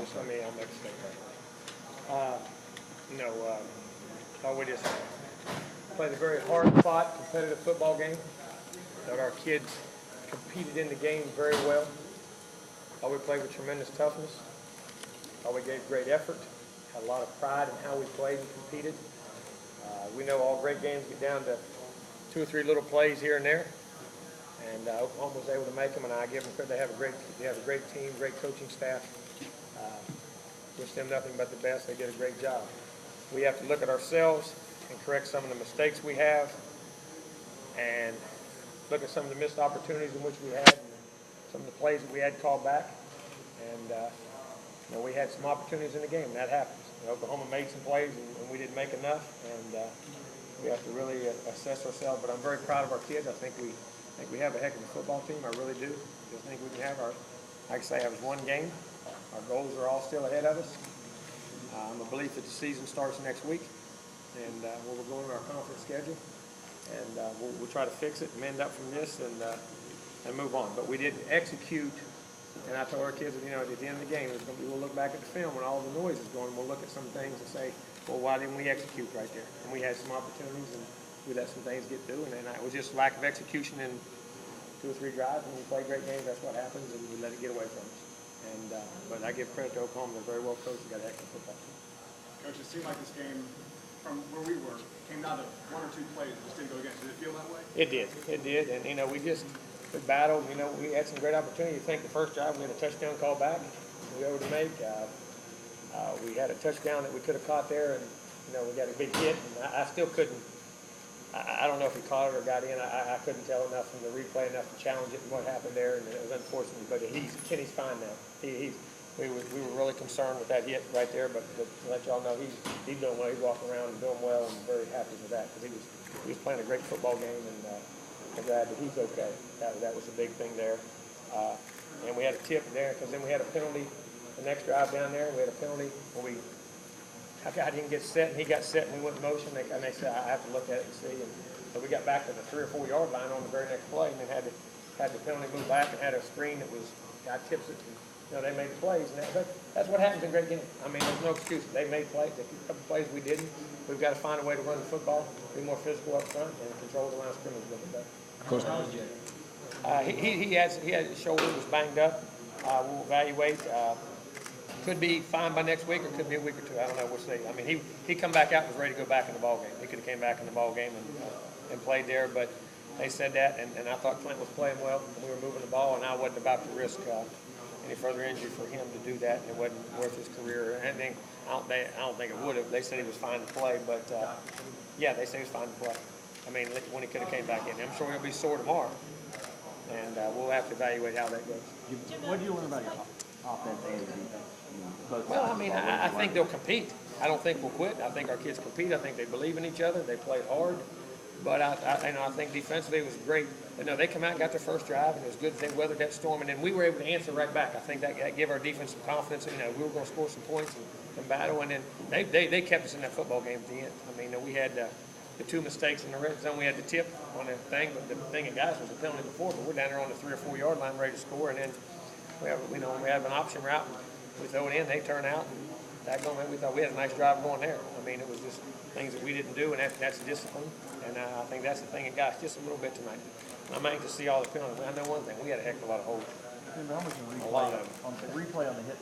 just let me make a statement. We just played a very hard-fought, competitive football game. That our kids competed in the game very well. We played with tremendous toughness. We gave great effort. Had a lot of pride in how we played and competed. We know all great games get down to 2 or 3 little plays here and there. And Oklahoma was able to make them, and I give them credit. They have a great team, great coaching staff. Wish them nothing but the best. They did a great job. We have to look at ourselves and correct some of the mistakes we have, and look at some of the missed opportunities in which we had, and some of the plays that we had called back. And we had some opportunities in the game, and that happens. Oklahoma made some plays, and we didn't make enough, and we have to really assess ourselves. But I'm very proud of our kids. I think we have a heck of a football team. I really do. I think we can have like I say, it was one game. Our goals are all still ahead of us. I'm a belief that the season starts next week, and we'll go into our conference schedule, and we'll try to fix it and mend up from this and move on. But we did execute, and I told our kids that at the end of the game, we'll look back at the film when all the noise is going. We'll look at some things and say, well, why didn't we execute right there? And we had some opportunities, and we let some things get through, and it was just lack of execution in 2 or 3 drives. When we play great games, that's what happens, and we let it get away from us. But I give credit to Oklahoma. They're very well coached. They got a heck of a football team. Coach, it seemed like this game, from where we were, came down to 1 or 2 plays that just didn't go against. Did it feel that way? It did. It did. And, we battled. We had some great opportunity. I think the first drive, we had a touchdown call back we were able to make. We had a touchdown that we could have caught there, and, we got a big hit. And I still couldn't. I don't know if he caught it or got in. I couldn't tell enough from the replay enough to challenge it and what happened there, and it was unfortunate. But Kenny's fine now. We were really concerned with that hit right there, but to let y'all know, he's doing well. He's walking around and doing well, and I'm very happy with that because he was playing a great football game, and I'm glad that he's okay. That was a big thing there. And we had a tip there because then we had a penalty the next drive down there. We had a penalty when I didn't get set, and he got set, and we went in motion. And they said, I have to look at it and see. And so we got back to the 3 or 4 yard line on the very next play, and then had the penalty move back and had a screen that was guy tips it. And, they made plays, and that's what happens in great games. I mean, there's no excuse. They made plays. A couple plays we didn't. We've got to find a way to run the football, be more physical up front, and control the line of scrimmage a little bit better. Coach, he had his shoulder was banged up. We'll evaluate. Could be fine by next week, or could be a week or 2. I don't know. We'll see. I mean, he come back out and was ready to go back in the ball game. He could have came back in the ball game and played there, but they said that, and I thought Clint was playing well. And we were moving the ball, and I wasn't about to risk any further injury for him to do that. It wasn't worth his career or anything. I don't think it would have. They said he was fine to play, but yeah, they said he was fine to play. I mean, when he could have came back in, I'm sure he'll be sore tomorrow, and we'll have to evaluate how that goes. what do you learn about your offense and defense? Well, I mean, I think they'll compete. I don't think we'll quit. I think our kids compete. I think they believe in each other. They play hard. But I think defensively it was great. They come out and got their first drive, and it was good that they weathered that storm. And then we were able to answer right back. I think that gave our defense some confidence. We were going to score some points and battle. And then they kept us in that football game at the end. I mean, we had the 2 mistakes in the red zone. We had the tip on the thing, but the thing at guys was a penalty before. But we're down there on the 3 or 4 yard line ready to score. And then we have an option route. We throw it in, they turn out, and we thought we had a nice drive going there. I mean, it was just things that we didn't do, and that's discipline. And I think that's the thing it got us just a little bit tonight. I'm anxious to see all the penalties. I know one thing, we had a heck of a lot of holes. A lot of them. On the replay on the hit.